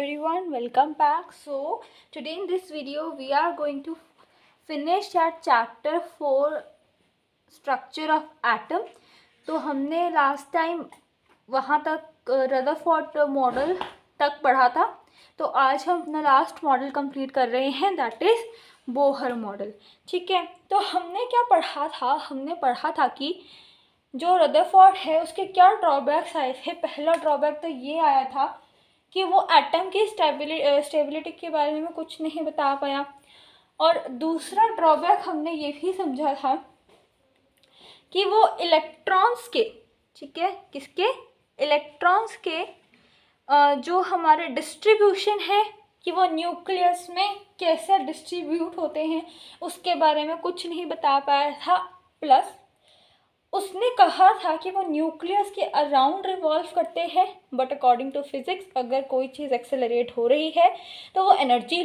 everyone, welcome back. So today in this video we are going to finish at chapter 4 structure of atom. तो हमने last time वहाँ तक Rutherford model तक पढ़ा था, तो आज हम अपना लास्ट मॉडल कंप्लीट कर रहे हैं, दैट इज़ बोहर मॉडल. ठीक है, तो हमने क्या पढ़ा था? हमने पढ़ा था कि जो रदरफोर्ड है उसके क्या ड्रॉबैक्स आए थे. पहला ड्रॉबैक तो ये आया था कि वो एटम की स्टेबिलिटी के बारे में कुछ नहीं बता पाया. और दूसरा ड्रॉबैक हमने ये भी समझा था कि वो इलेक्ट्रॉन्स के, ठीक है, किसके? इलेक्ट्रॉन्स के जो हमारे डिस्ट्रीब्यूशन है कि वो न्यूक्लियस में कैसे डिस्ट्रीब्यूट होते हैं उसके बारे में कुछ नहीं बता पाया था. प्लस उसने कहा था कि वो न्यूक्लियस के अराउंड रिवॉल्व करते हैं, बट अकॉर्डिंग टू फिजिक्स अगर कोई चीज़ एक्सेलरेट हो रही है तो वो एनर्जी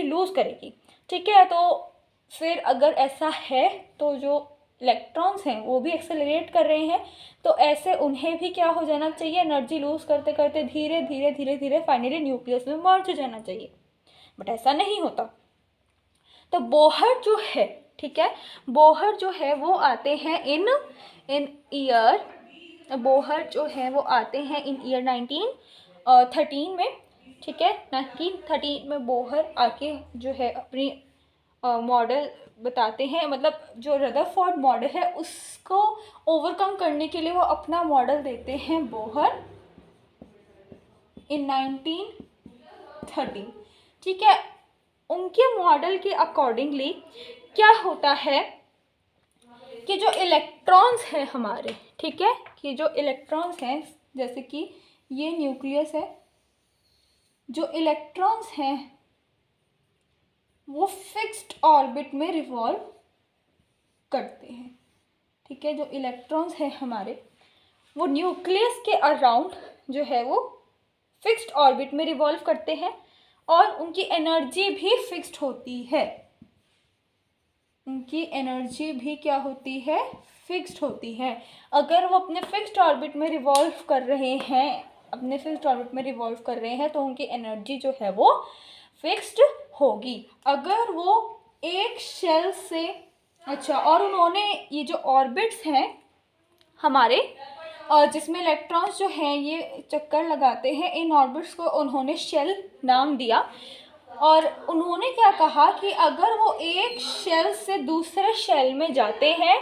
लूज़ करेगी. ठीक है, तो फिर अगर ऐसा है तो जो इलेक्ट्रॉन्स हैं वो भी एक्सेलरेट कर रहे हैं, तो ऐसे उन्हें भी क्या हो जाना चाहिए? एनर्जी लूज़ करते करते धीरे धीरे फाइनली न्यूक्लियस में मर्ज हो जाना चाहिए, बट ऐसा नहीं होता. तो बोहर जो है, ठीक है, बोहर जो है वो आते हैं इन ईयर, बोहर जो है वो आते हैं इन ईयर 1913 में. ठीक है, 1913 में बोहर आके जो है अपनी मॉडल बताते हैं, मतलब जो रदरफोर्ड मॉडल है उसको ओवरकम करने के लिए वो अपना मॉडल देते हैं बोहर इन 1913. ठीक है, उनके मॉडल के अकॉर्डिंगली क्या होता है कि जो इलेक्ट्रॉन्स हैं हमारे, ठीक है, कि जो इलेक्ट्रॉन्स हैं, जैसे कि ये न्यूक्लियस है, जो इलेक्ट्रॉन्स हैं वो फिक्स्ड ऑर्बिट में रिवॉल्व करते हैं. ठीक है, जो इलेक्ट्रॉन्स हैं हमारे वो न्यूक्लियस के अराउंड जो है वो फिक्स्ड ऑर्बिट में रिवॉल्व करते हैं और उनकी एनर्जी भी फिक्स्ड होती है. उनकी एनर्जी भी क्या होती है? फिक्स्ड होती है. अगर वो अपने फिक्स्ड ऑर्बिट में रिवॉल्व कर रहे हैं, तो उनकी एनर्जी जो है वो फिक्स्ड होगी. अगर वो एक शेल से, अच्छा, और उन्होंने ये जो ऑर्बिट्स हैं हमारे जिसमें इलेक्ट्रॉन्स जो हैं ये चक्कर लगाते हैं, इन ऑर्बिट्स को उन्होंने शेल नाम दिया. और उन्होंने क्या कहा कि अगर वो एक शेल से दूसरे शेल में जाते हैं,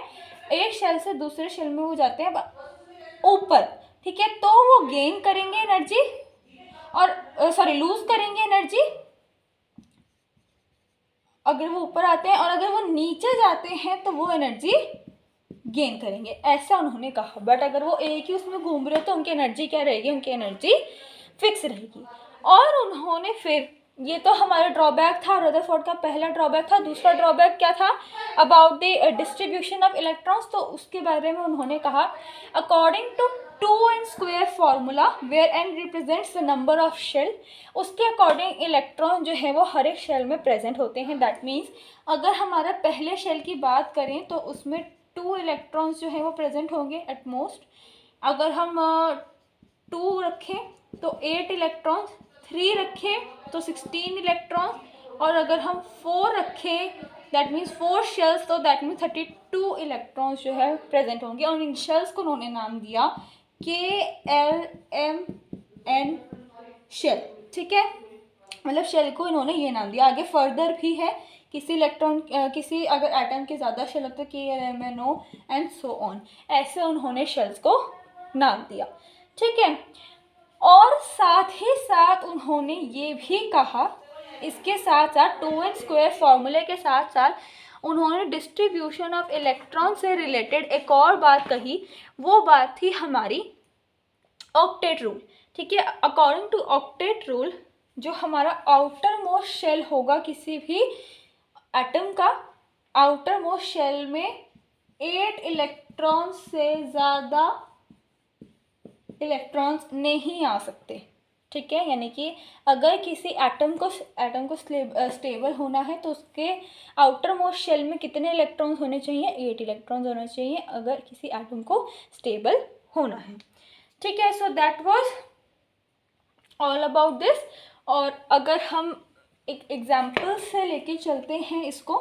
ऊपर, ठीक है, तो वो गेन करेंगे एनर्जी और लूज करेंगे एनर्जी अगर वो ऊपर आते हैं, और अगर वो नीचे जाते हैं तो वो एनर्जी गेन करेंगे, ऐसा उन्होंने कहा. बट अगर वो एक ही उसमें घूम रहे तो उनकी एनर्जी क्या रहेगी? उनकी एनर्जी फिक्स रहेगी. और उन्होंने फिर, ये तो हमारा ड्रॉबैक था, रदरफोर्ड का पहला ड्रॉबैक था. दूसरा ड्रॉबैक क्या था? About the distribution of electrons. तो उसके बारे में उन्होंने कहा according to 2n² formula where n represents the number of shell, उसके अकॉर्डिंग इलेक्ट्रॉन जो है वो हर एक शेल में प्रेजेंट होते हैं. दैट मीन्स अगर हमारा पहले शेल की बात करें तो उसमें 2 इलेक्ट्रॉन्स जो है वो प्रेजेंट होंगे एट मोस्ट. अगर हम 2 रखें तो 8 इलेक्ट्रॉन्स, 3 रखें तो 16 इलेक्ट्रॉन्स, और अगर हम 4 रखें दैट मीन्स 4 शेल्स, तो दैट मीन्स 32 इलेक्ट्रॉन्स जो है प्रेजेंट होंगे. और इन शेल्स को उन्होंने नाम दिया KLMN शेल. ठीक है, मतलब शेल को इन्होंने ये नाम दिया. आगे फर्दर भी है, किसी अगर एटम के ज़्यादा शेल होते KLMNO एंड सो ऑन, ऐसे उन्होंने शेल्स को नाम दिया. ठीक है, और साथ ही साथ उन्होंने ये भी कहा, इसके साथ साथ 2n² फार्मूले के साथ साथ उन्होंने डिस्ट्रीब्यूशन ऑफ इलेक्ट्रॉन से रिलेटेड एक और बात कही. वो बात थी हमारी ऑक्टेट रूल. ठीक है, अकॉर्डिंग टू ऑक्टेट रूल जो हमारा आउटर मोस्ट शेल होगा किसी भी एटम का, आउटर मोस्ट शेल में 8 इलेक्ट्रॉन से ज़्यादा इलेक्ट्रॉन्स नहीं आ सकते. ठीक है, यानी कि अगर किसी एटम को स्टेबल होना है तो उसके आउटर मोस्ट शेल में कितने इलेक्ट्रॉन्स होने चाहिए? 8 इलेक्ट्रॉन्स होने चाहिए अगर किसी एटम को स्टेबल होना है. ठीक है, so that was all about this. और अगर हम एक एग्जाम्पल से लेके चलते हैं इसको,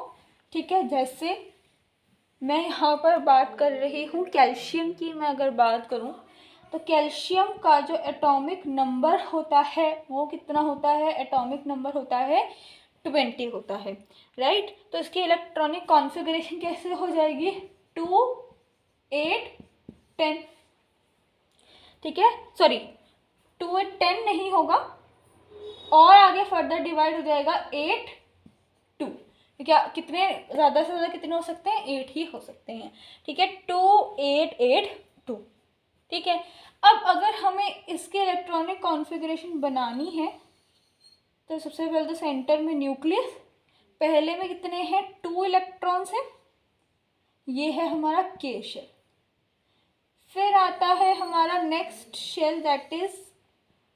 ठीक है, जैसे मैं यहाँ पर बात कर रही हूँ कैल्शियम की, मैं अगर बात करूँ तो कैल्शियम का जो एटॉमिक नंबर होता है वो कितना होता है, एटॉमिक नंबर होता है 20 होता है, राइट। तो इसकी इलेक्ट्रॉनिक कॉन्फ़िगरेशन कैसे हो जाएगी, 2 8 10, ठीक है, सॉरी 2 8 10 नहीं होगा, और आगे फर्दर डिवाइड हो जाएगा 8 2, क्या कितने ज़्यादा से ज़्यादा कितने हो सकते हैं, 8 ही हो सकते हैं, ठीक है, 2 8 8 2, ठीक है। अब अगर हमें इसके इलेक्ट्रॉनिक कॉन्फ़िगरेशन बनानी है तो सबसे पहले तो सेंटर में न्यूक्लियस, पहले में कितने हैं, 2 इलेक्ट्रॉन्स हैं, ये है हमारा के शेल। फिर आता है हमारा नेक्स्ट शेल दैट इज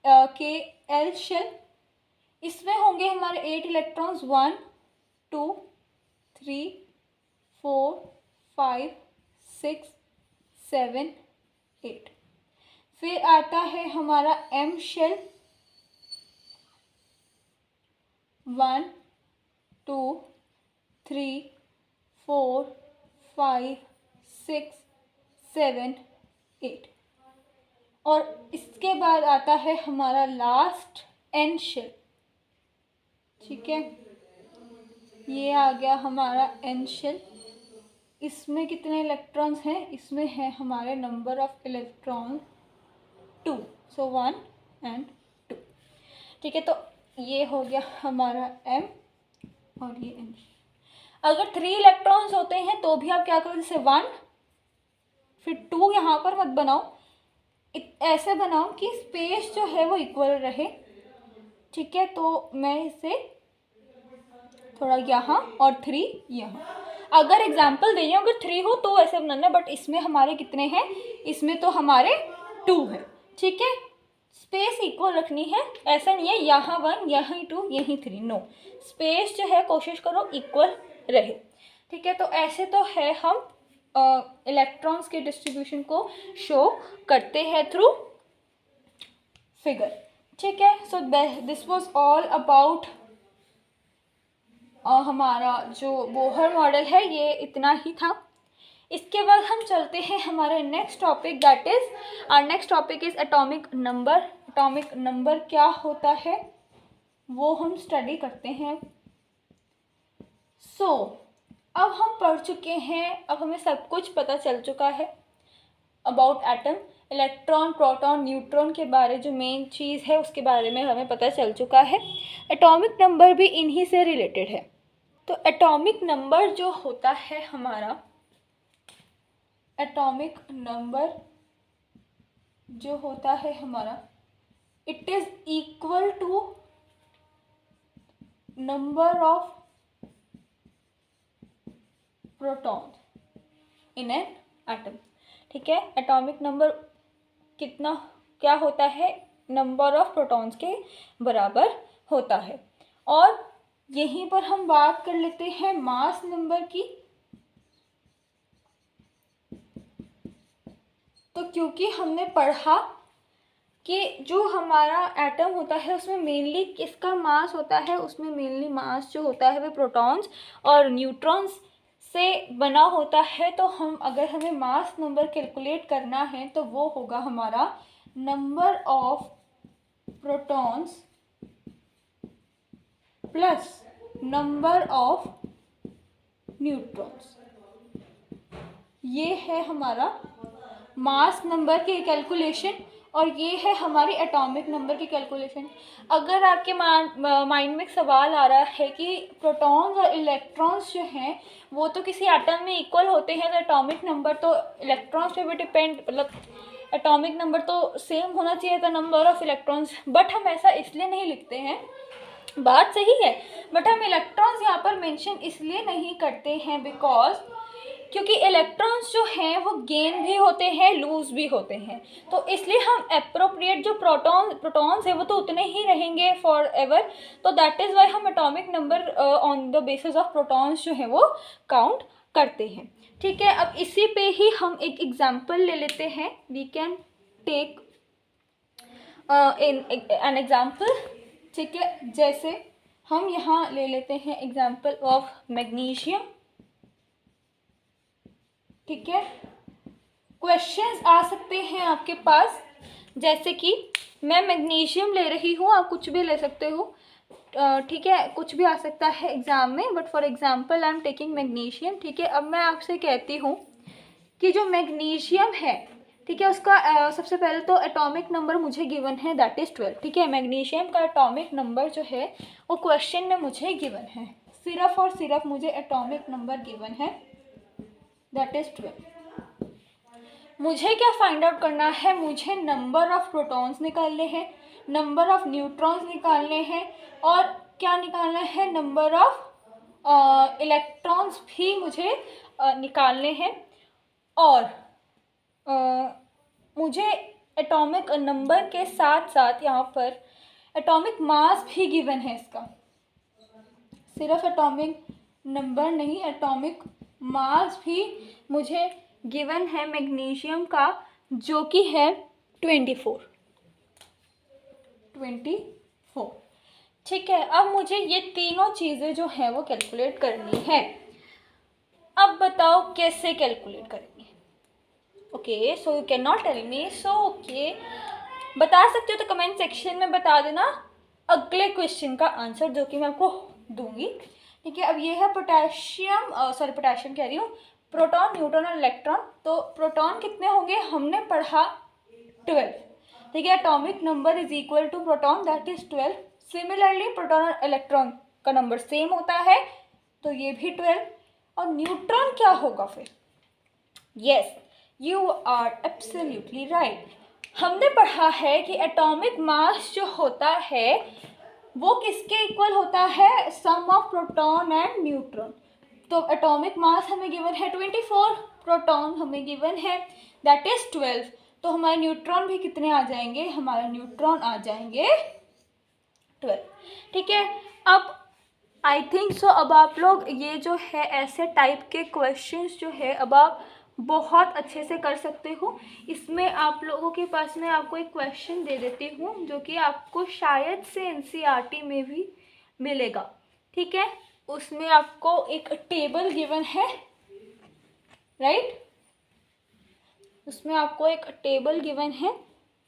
के एल शेल, इसमें होंगे हमारे 8 इलेक्ट्रॉन्स, 1 2 3 4 5 6 7 8। फिर आता है हमारा एम शेल, 1 2 3 4 5 6 7 8। और इसके बाद आता है हमारा लास्ट एन शेल, ठीक है, ये आ गया हमारा एन शेल। इसमें कितने इलेक्ट्रॉन्स हैं, इसमें है हमारे number of electron 2, so 1 and 2, ठीक है। तो ये हो गया हमारा एम और ये एन। अगर 3 इलेक्ट्रॉन्स होते हैं तो भी आप क्या करो, जैसे 1 फिर 2 यहाँ पर मत बनाओ, ऐसे बनाओ कि स्पेस जो है वो इक्वल रहे, ठीक है। तो मैं इसे थोड़ा यहाँ और 3 यहाँ, अगर एग्जाम्पल दे रही हूँ अगर 3 हो तो ऐसे बनाना, बट इसमें हमारे कितने हैं, इसमें तो हमारे 2 हैं, ठीक है। स्पेस इक्वल रखनी है, ऐसा नहीं है यहाँ 1 यहाँ 2 यहीं 3, नो, स्पेस जो है कोशिश करो इक्वल रहे, ठीक है। तो ऐसे तो है हम इलेक्ट्रॉन्स के डिस्ट्रीब्यूशन को शो करते हैं थ्रू फिगर, ठीक है। So this was all about हमारा जो बोहर मॉडल है, ये इतना ही था। इसके बाद हम चलते हैं हमारे next topic, that is our next topic is atomic number. Atomic number क्या होता है वो हम स्टडी करते हैं। सो अब हम पढ़ चुके हैं, अब हमें सब कुछ पता चल चुका है about atom, electron proton neutron के बारे, जो मेन चीज़ है उसके बारे में हमें पता चल चुका है। एटॉमिक नंबर भी इन्हीं से रिलेटेड है। तो एटॉमिक नंबर जो होता है हमारा, एटॉमिक नंबर जो होता है हमारा, it is equal to number of proton in an atom, ठीक है। एटॉमिक नंबर कितना क्या होता है, नंबर ऑफ प्रोटॉन्स के बराबर होता है। और यहीं पर हम बात कर लेते हैं मास नंबर की। तो क्योंकि हमने पढ़ा कि जो हमारा एटम होता है उसमें मेनली किसका मास होता है, उसमें मेनली मास जो होता है वो प्रोटॉन्स और न्यूट्रॉन्स से बना होता है। तो हम अगर हमें मास नंबर कैलकुलेट करना है तो वो होगा हमारा number of protons plus number of neutrons, ये है हमारा मास नंबर की कैलकुलेशन और ये है हमारी एटॉमिक नंबर की कैलकुलेशन। अगर आपके माइंड में एक सवाल आ रहा है कि प्रोटॉन्स और इलेक्ट्रॉन्स जो हैं वो तो किसी एटम में इक्वल होते हैं, तो एटॉमिक नंबर तो इलेक्ट्रॉन्स पे भी डिपेंड, मतलब एटॉमिक नंबर तो सेम होना चाहिए था नंबर ऑफ इलेक्ट्रॉन्स, बट हम ऐसा इसलिए नहीं लिखते हैं, बात सही है, बट हम इलेक्ट्रॉन्स यहाँ पर मेंशन इसलिए नहीं करते हैं बिकॉज क्योंकि इलेक्ट्रॉन्स जो हैं वो गेन भी होते हैं लूज भी होते हैं, तो इसलिए हम एप्रोप्रिएट जो प्रोटॉन्स है वो तो उतने ही रहेंगे फॉर एवर, तो दैट इज़ वाई हम atomic number on the basis of protons जो है वो काउंट करते हैं, ठीक है। अब इसी पे ही हम एक एग्जाम्पल ले लेते हैं, we can take an example, ठीक है। जैसे हम यहाँ ले लेते हैं एग्जाम्पल ऑफ मैग्नीशियम, ठीक है। क्वेश्चंस आ सकते हैं आपके पास, जैसे कि मैं मैग्नीशियम ले रही हूँ, आप कुछ भी ले सकते हो, ठीक है, कुछ भी आ सकता है एग्ज़ाम में, but for example I am taking magnesium, ठीक है। अब मैं आपसे कहती हूँ कि जो मैग्नीशियम है, ठीक है, उसका सबसे पहले तो एटॉमिक नंबर मुझे गिवन है, दैट इज़ 12, ठीक है। मैग्नीशियम का एटॉमिक नंबर जो है वो क्वेश्चन में मुझे गिवन है, सिर्फ और सिर्फ मुझे एटॉमिक नंबर गिवन है, दैट इज़ 12। मुझे क्या फाइंड आउट करना है, मुझे नंबर ऑफ प्रोटॉन्स निकालने हैं, नंबर ऑफ न्यूट्रॉन्स निकालने हैं, और क्या निकालना है, नंबर ऑफ इलेक्ट्रॉन्स भी मुझे निकालने हैं, और मुझे एटॉमिक नंबर के साथ साथ यहाँ पर एटॉमिक मास भी गिवन है इसका, सिर्फ एटॉमिक नंबर नहीं, एटॉमिक मास भी मुझे गिवन है मैग्नीशियम का, जो कि है 24, ठीक है। अब मुझे ये तीनों चीज़ें जो है वो कैलकुलेट करनी है। अब बताओ कैसे कैलकुलेट करेंगे? Okay, so you can not tell me, so okay, बता सकते हो तो कमेंट सेक्शन में बता देना अगले क्वेश्चन का आंसर, जो कि मैं आपको दूंगी, ठीक है। अब ये है पोटेशियम, पोटेशियम कह रही हूँ, प्रोटॉन, न्यूट्रॉन और इलेक्ट्रॉन। तो प्रोटॉन कितने होंगे, हमने पढ़ा 12, ठीक है। Atomic number is equal to proton, that is 12। Similarly proton और इलेक्ट्रॉन का नंबर सेम होता है, तो ये भी 12। और न्यूट्रॉन क्या होगा फिर? Yes, you are absolutely right. हमने पढ़ा है कि एटॉमिक मास जो होता है वो किसके इक्वल होता है, सम ऑफ प्रोटॉन एंड न्यूट्रॉन। तो एटॉमिक मास हमें गिवन है 24, प्रोटॉन हमें गिवन है दैट इज 12, तो हमारे न्यूट्रॉन भी कितने आ जाएंगे, हमारे न्यूट्रॉन आ जाएंगे 12, ठीक है। अब आई थिंक सो अब आप लोग ये जो है ऐसे टाइप के क्वेश्चंस जो है अब आप बहुत अच्छे से कर सकते हो। इसमें आप लोगों के पास में आपको एक क्वेश्चन दे देती हूँ, जो कि आपको शायद से एनसीईआरटी में भी मिलेगा, ठीक है। उसमें आपको एक टेबल गिवन है, राइट, उसमें आपको एक टेबल गिवन है,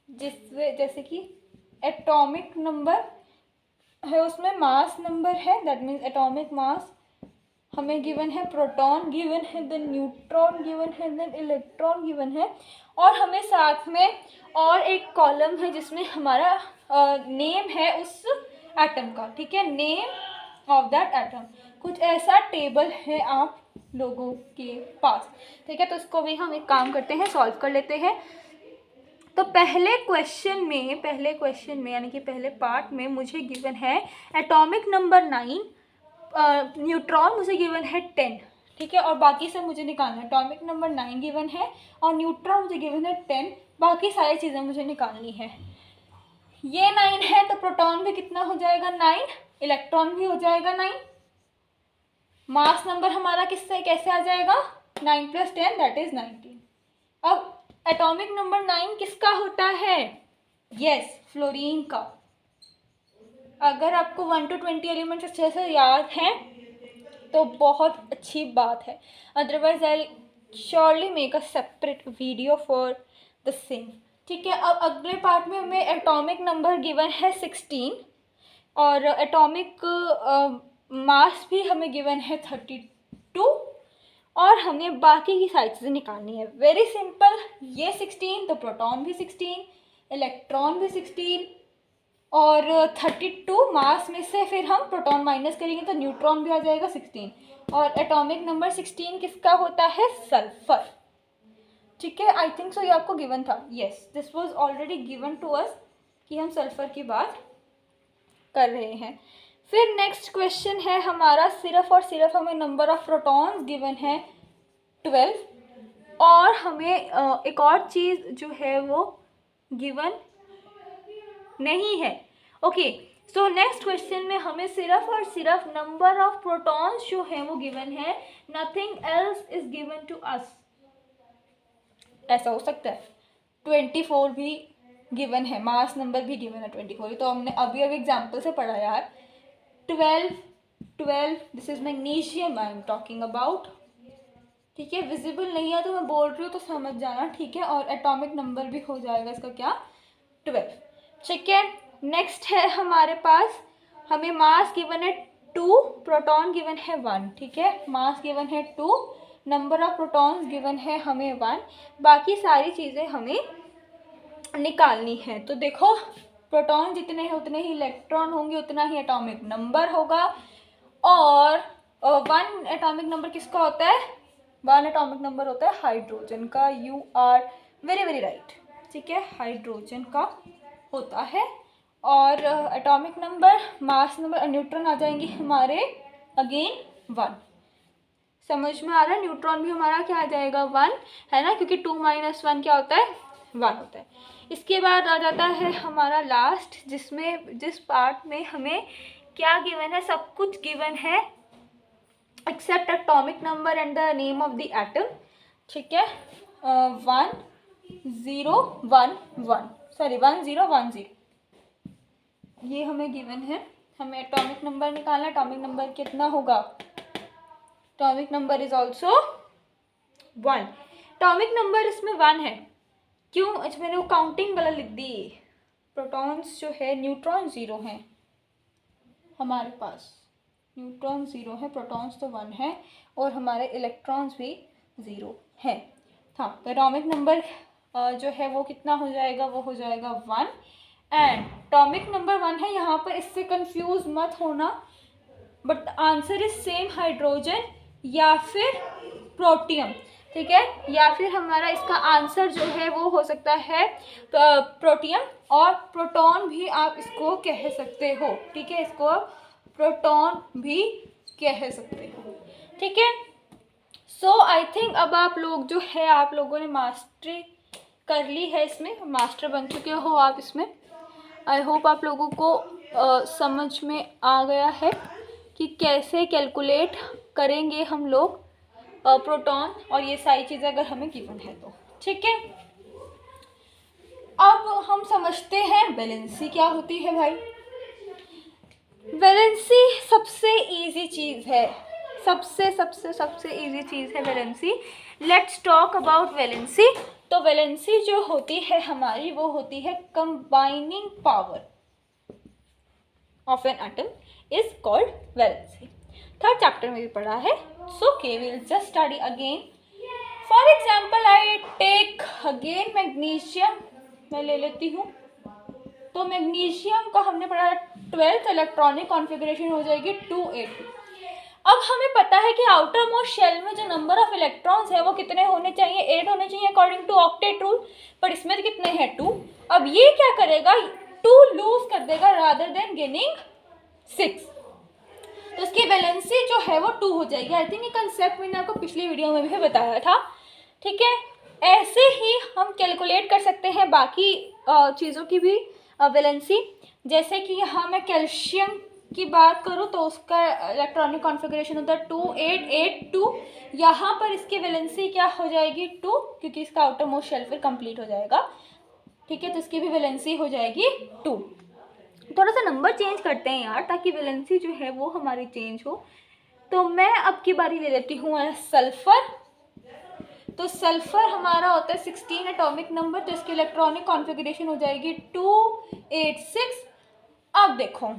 जिसमें जैसे कि एटॉमिक नंबर है, उसमें मास नंबर है, दैट मीन्स एटॉमिक मास हमें गिवन है, प्रोटॉन गिवन है, देन न्यूट्रॉन गिवन है, देन इलेक्ट्रॉन गिवन है, और हमें साथ में और एक कॉलम है जिसमें हमारा नेम है उस एटम का, ठीक है, नेम ऑफ दैट एटम। कुछ ऐसा टेबल है आप लोगों के पास, ठीक है। तो इसको भी हम एक काम करते हैं, सॉल्व कर लेते हैं। तो पहले क्वेश्चन में यानी कि पहले पार्ट में मुझे गिवन है एटॉमिक नंबर 9, न्यूट्रॉन मुझे गिवन है 10, ठीक है, और बाकी सब मुझे निकालना है। एटॉमिक नंबर 9 गिवन है और न्यूट्रॉन मुझे गिवन है 10, बाकी सारी चीज़ें मुझे निकालनी है। ये 9 है तो प्रोटॉन भी कितना हो जाएगा, 9, इलेक्ट्रॉन भी हो जाएगा 9। मास नंबर हमारा किससे कैसे आ जाएगा, 9 + 10 दैट इज 19। अब एटॉमिक नंबर 9 किसका होता है, यस, फ्लोरीन का। अगर आपको 1 to 20 एलिमेंट्स अच्छे से याद हैं तो बहुत अच्छी बात है, otherwise I surely make a separate video for the same, ठीक है। अब अगले पार्ट में हमें एटॉमिक नंबर गिवन है 16 और एटॉमिक मास भी हमें गिवन है 32, और हमें बाकी की सारी चीज़ें निकालनी है। वेरी सिंपल, ये 16 तो प्रोटॉन भी 16, इलेक्ट्रॉन भी 16, और 32 मास में से फिर हम प्रोटॉन माइनस करेंगे तो न्यूट्रॉन भी आ जाएगा 16, और एटॉमिक नंबर 16 किसका होता है, सल्फर, ठीक है। आई थिंक सो ये आपको गिवन था, yes, this was already given to us कि हम सल्फर की बात कर रहे हैं। फिर नेक्स्ट क्वेश्चन है हमारा, सिर्फ और सिर्फ हमें नंबर ऑफ प्रोटॉन्स गिवन है 12, और हमें एक और चीज़ जो है वो गिवन नहीं है। ओके, सो नेक्स्ट क्वेश्चन में हमें सिर्फ और सिर्फ नंबर ऑफ प्रोटॉन्स जो है वो गिवन है, nothing else is given to us. ऐसा हो सकता है 24 भी गिवन है, मास नंबर भी गिवन है 24। तो हमने अभी एग्जाम्पल से पढ़ा यार। 12 this is magnesium I am talking about, ठीक है। विजिबल नहीं है तो मैं बोल रही हूँ तो समझ जाना, ठीक है। और एटॉमिक नंबर भी हो जाएगा इसका क्या, 12, ठीक है। नेक्स्ट है हमारे पास, हमें मास गिवन है 2, प्रोटॉन गिवन है 1, ठीक है। मास गिवन है 2, नंबर ऑफ प्रोटॉन्स गिवन है हमें 1, बाकी सारी चीज़ें हमें निकालनी है। तो देखो प्रोटॉन जितने हैं उतने ही इलेक्ट्रॉन होंगे, उतना ही एटॉमिक नंबर होगा। और 1 एटॉमिक नंबर किसका होता है, 1 एटॉमिक नंबर होता है हाइड्रोजन का। You are very very right, ठीक है, हाइड्रोजन का होता है। और atomic number, mass number, neutron आ जाएंगे हमारे अगेन 1। समझ में आ रहा है, न्यूट्रॉन भी हमारा क्या आ जाएगा 1, है ना, क्योंकि 2 - 1 क्या होता है, 1 होता है। इसके बाद आ जाता है हमारा लास्ट, जिस पार्ट में हमें क्या गिवन है, सब कुछ गिवन है except atomic number and the name of the atom, ठीक है। 1 0 1 1 सॉरी 1 0 1 0 ये हमें गिवन है। हमें एटॉमिक नंबर निकालना, एटॉमिक नंबर कितना होगा, atomic number is also 1। Atomic number इसमें 1 है, क्यों, अच्छा मैंने वो काउंटिंग गलत लिख दी। प्रोटॉन्स जो है, न्यूट्रॉन 0 हैं हमारे पास, न्यूट्रॉन 0 है, प्रोटॉन्स तो 1 है, और हमारे इलेक्ट्रॉन्स भी 0 हैं। हाँ, तो एटॉमिक नंबर जो है वो कितना हो जाएगा, वो हो जाएगा 1। एंड एटॉमिक नंबर 1 है, यहाँ पर इससे कंफ्यूज मत होना, but answer is same, hydrogen या फिर प्रोटियम, ठीक है। या फिर हमारा इसका आंसर जो है वो हो सकता है प्रोटियम, और प्रोटॉन भी आप इसको कह सकते हो, ठीक है, इसको प्रोटॉन भी कह सकते हो, ठीक है। सो आई थिंक अब आप लोग जो है, आप लोगों ने मास्टरी कर ली है, इसमें मास्टर बन चुके हो आप इसमें। आई होप आप लोगों को समझ में आ गया है कि कैसे कैलकुलेट करेंगे हम लोग प्रोटॉन और ये सारी चीज़ें अगर हमें गिवन है तो, ठीक है। अब हम समझते हैं वैलेंसी क्या होती है भाई। वैलेंसी सबसे इजी चीज़ है, सबसे सबसे सबसे इजी चीज़ है valency. Let's talk about valency. तो वैलेंसी जो होती है हमारी, वो होती है combining power of an atom is called valency. Third chapter में भी पढ़ा है, सो के we will just study again. For example I take again magnesium, मैं ले लेती हूँ। तो मैग्नीशियम का हमने पढ़ा 12th इलेक्ट्रॉनिक कॉन्फ़िगरेशन हो जाएगी 282। अब हमें पता है कि आउटर मोस्ट शेल में जो नंबर ऑफ इलेक्ट्रॉन्स है वो कितने होने चाहिए, 8 होने चाहिए अकॉर्डिंग टू ऑक्टेट रूल, पर इसमें तो कितने हैं 2। अब ये क्या करेगा, 2 लूज कर देगा रादर देन गेनिंग 6, तो इसकी वैलेंसी जो है वो 2 हो जाएगी। आई थिंक ये कंसेप्ट मैंने आपको पिछली वीडियो में भी बताया था, ठीक है। ऐसे ही हम कैलकुलेट कर सकते हैं बाकी चीज़ों की भी वैलेंसी। जैसे कि यहाँ मैं कैल्शियम की बात करूँ तो उसका इलेक्ट्रॉनिक कॉन्फ़िगरेशन होता है 2882। यहाँ पर इसकी वैलेंसी क्या हो जाएगी 2, क्योंकि इसका आउटर मोस्ट शेल फिर कंप्लीट हो जाएगा, ठीक है। तो इसकी भी वैलेंसी हो जाएगी 2। थोड़ा सा नंबर चेंज करते हैं यार, ताकि वैलेंसी जो है वो हमारी चेंज हो। तो मैं अब की बारी ले लेती हूँ सल्फ़र। तो सल्फ़र हमारा होता है 16 एटॉमिक नंबर, तो इसकी इलेक्ट्रॉनिक कॉन्फ़िगरेशन हो जाएगी 286। अब देखो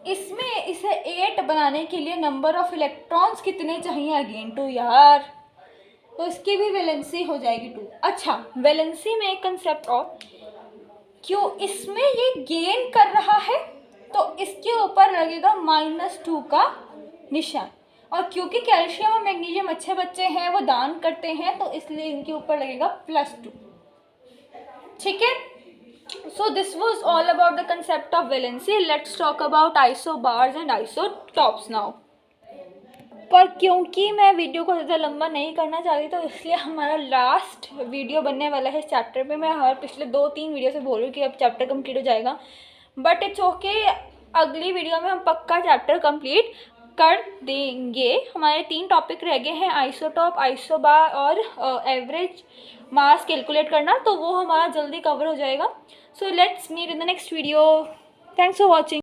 इसमें इसे 8 बनाने के लिए नंबर ऑफ इलेक्ट्रॉन्स कितने चाहिए, अगेन 2 यार, तो इसकी भी वैलेंसी हो जाएगी 2। अच्छा, वैलेंसी में एक कंसेप्ट और, क्यों इसमें ये गेन कर रहा है तो इसके ऊपर लगेगा -2 का निशान, और क्योंकि कैल्शियम और मैग्नीशियम अच्छे बच्चे हैं, वो दान करते हैं, तो इसलिए इनके ऊपर लगेगा +2, ठीक है। So this was all about the concept of valency. Let's talk about isobars and isotopes now. पर क्योंकि मैं वीडियो को ज़्यादा लंबा नहीं करना चाहती, तो इसलिए हमारा लास्ट वीडियो बनने वाला है इस चैप्टर पे। मैं हर पिछले 2-3 वीडियो से बोल रही हूँ कि अब चैप्टर कंप्लीट हो जाएगा, बट इट्स ओके, अगली वीडियो में हम पक्का चैप्टर कंप्लीट कर देंगे। हमारे 3 टॉपिक रह गए हैं, आइसोटॉप, आइसोबार और एवरेज मास कैलकुलेट करना, तो वो हमारा जल्दी कवर हो जाएगा। So let's meet in the next video. Thanks for watching.